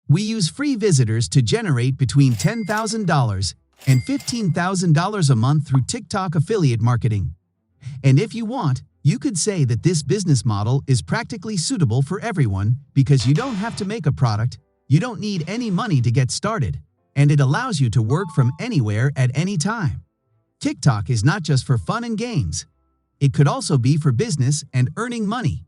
We use free visitors to generate between $10,000 and $15,000 a month through TikTok affiliate marketing. And if you want, you could say that this business model is practically suitable for everyone because you don't have to make a product, you don't need any money to get started, and it allows you to work from anywhere at any time. TikTok is not just for fun and games. It could also be for business and earning money.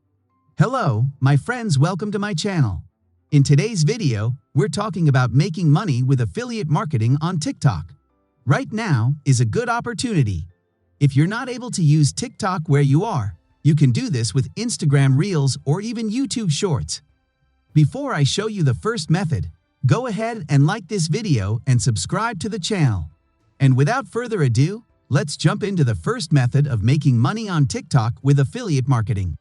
Hello, my friends, welcome to my channel. In today's video, we're talking about making money with affiliate marketing on TikTok. Right now is a good opportunity. If you're not able to use TikTok where you are, you can do this with Instagram Reels or even YouTube Shorts. Before I show you the first method, go ahead and like this video and subscribe to the channel. And without further ado, let's jump into the first method of making money on TikTok with affiliate marketing.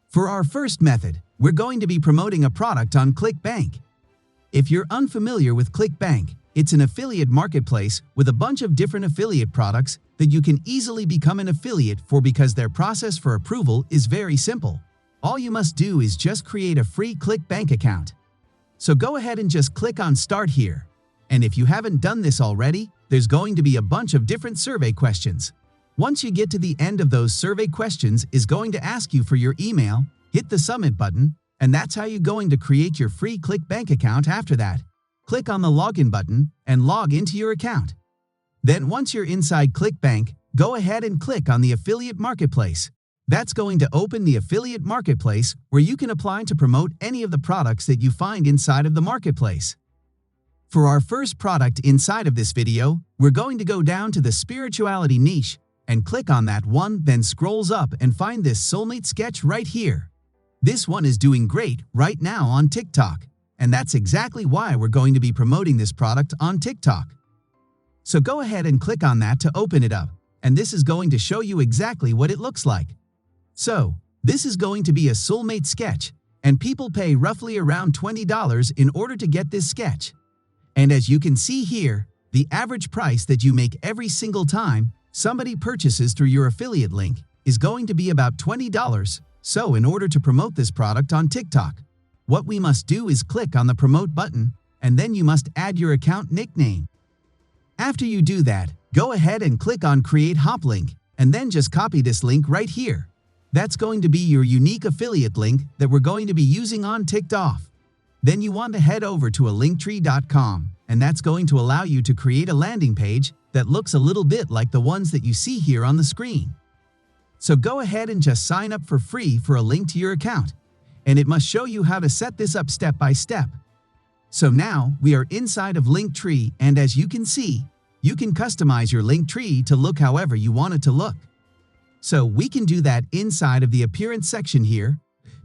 For our first method, we're going to be promoting a product on ClickBank. If you're unfamiliar with ClickBank, it's an affiliate marketplace with a bunch of different affiliate products that you can easily become an affiliate for because their process for approval is very simple. All you must do is just create a free ClickBank account. So go ahead and just click on Start here. And if you haven't done this already, there's going to be a bunch of different survey questions. Once you get to the end of those survey questions, is going to ask you for your email, hit the Submit button, and that's how you're going to create your free ClickBank account. After that, click on the Login button and log into your account. Then once you're inside ClickBank, go ahead and click on the Affiliate Marketplace. That's going to open the Affiliate Marketplace where you can apply to promote any of the products that you find inside of the marketplace. For our first product inside of this video, we're going to go down to the spirituality niche and click on that one, then scrolls up and find this soulmate sketch right here. This one is doing great right now on TikTok, and that's exactly why we're going to be promoting this product on TikTok. So go ahead and click on that to open it up, and this is going to show you exactly what it looks like. So, this is going to be a soulmate sketch, and people pay roughly around $20 in order to get this sketch. And as you can see here, the average price that you make every single time somebody purchases through your affiliate link is going to be about $20. So in order to promote this product on TikTok, what we must do is click on the Promote button, and then you must add your account nickname. After you do that, go ahead and click on Create Hop Link, and then just copy this link right here. That's going to be your unique affiliate link that we're going to be using on TikTok. Then you want to head over to a linktree.com, and that's going to allow you to create a landing page that looks a little bit like the ones that you see here on the screen. So go ahead and just sign up for free for a link to your account, and it must show you how to set this up step by step. So now we are inside of Linktree, and as you can see, you can customize your Linktree to look however you want it to look. So we can do that inside of the appearance section here.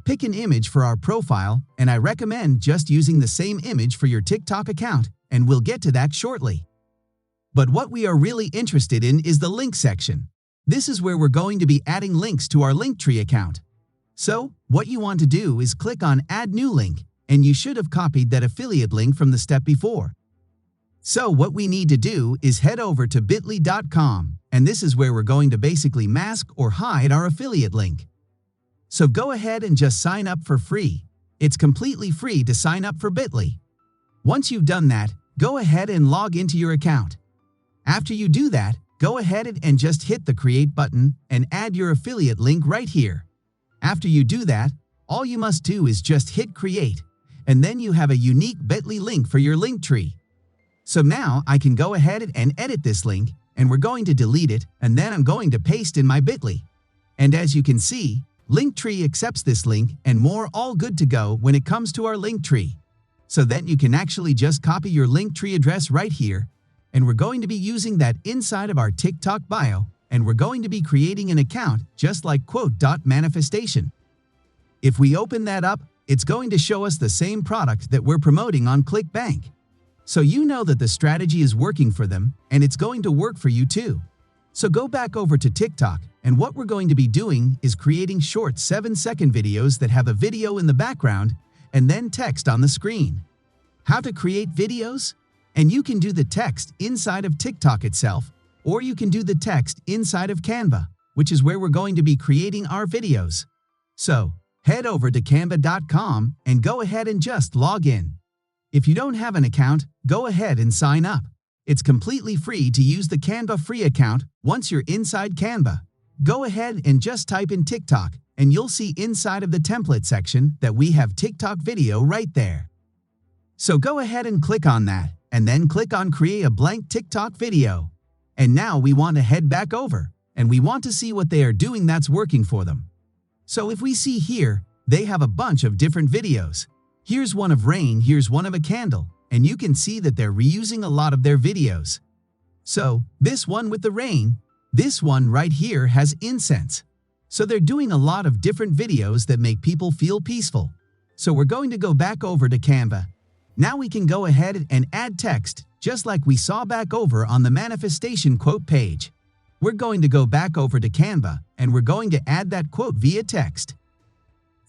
Pick an image for our profile, and I recommend just using the same image for your TikTok account, and we'll get to that shortly. But what we are really interested in is the link section. This is where we're going to be adding links to our Linktree account. So what you want to do is click on Add New Link, and you should have copied that affiliate link from the step before. So what we need to do is head over to bit.ly.com, and this is where we're going to basically mask or hide our affiliate link. So go ahead and just sign up for free. It's completely free to sign up for Bitly. Once you've done that, go ahead and log into your account. After you do that, go ahead and just hit the Create button and add your affiliate link right here. After you do that, all you must do is just hit Create, and then you have a unique Bitly link for your Linktree. So now I can go ahead and edit this link, and we're going to delete it, and then I'm going to paste in my Bitly. And as you can see, Linktree accepts this link and more, all good to go when it comes to our Linktree. So then you can actually just copy your Linktree address right here, and we're going to be using that inside of our TikTok bio, and we're going to be creating an account just like quote.manifestation. If we open that up, it's going to show us the same product that we're promoting on ClickBank. So you know that the strategy is working for them, and it's going to work for you too. So go back over to TikTok, and what we're going to be doing is creating short 7-second videos that have a video in the background and then text on the screen. How to create videos? And you can do the text inside of TikTok itself, or you can do the text inside of Canva, which is where we're going to be creating our videos. So head over to canva.com and go ahead and just log in. If you don't have an account, go ahead and sign up. It's completely free to use the Canva free account. Once you're inside Canva, go ahead and just type in TikTok, and you'll see inside of the template section that we have TikTok video right there. So go ahead and click on that, and then click on Create a blank TikTok video. And now we want to head back over, and we want to see what they are doing that's working for them. So if we see here, they have a bunch of different videos. Here's one of rain, here's one of a candle, and you can see that they're reusing a lot of their videos. So this one with the rain, this one right here has incense. So they're doing a lot of different videos that make people feel peaceful. So we're going to go back over to Canva. Now we can go ahead and add text, just like we saw back over on the manifestation quote page. We're going to go back over to Canva, and we're going to add that quote via text.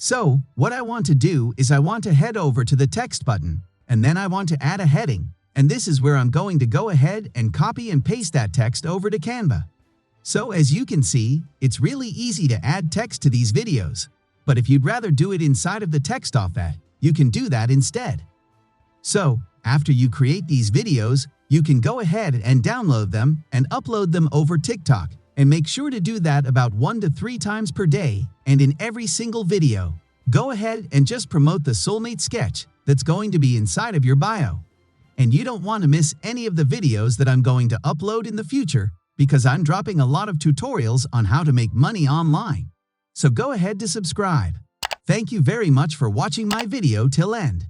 So what I want to do is I want to head over to the text button, and then I want to add a heading, and this is where I'm going to go ahead and copy and paste that text over to Canva. So as you can see, it's really easy to add text to these videos, but if you'd rather do it inside of the text off that, you can do that instead. So after you create these videos, you can go ahead and download them and upload them over TikTok, and make sure to do that about 1 to 3 times per day, and in every single video. Go ahead and just promote the soulmate sketch that's going to be inside of your bio. And you don't want to miss any of the videos that I'm going to upload in the future, because I'm dropping a lot of tutorials on how to make money online. So go ahead to subscribe. Thank you very much for watching my video till end.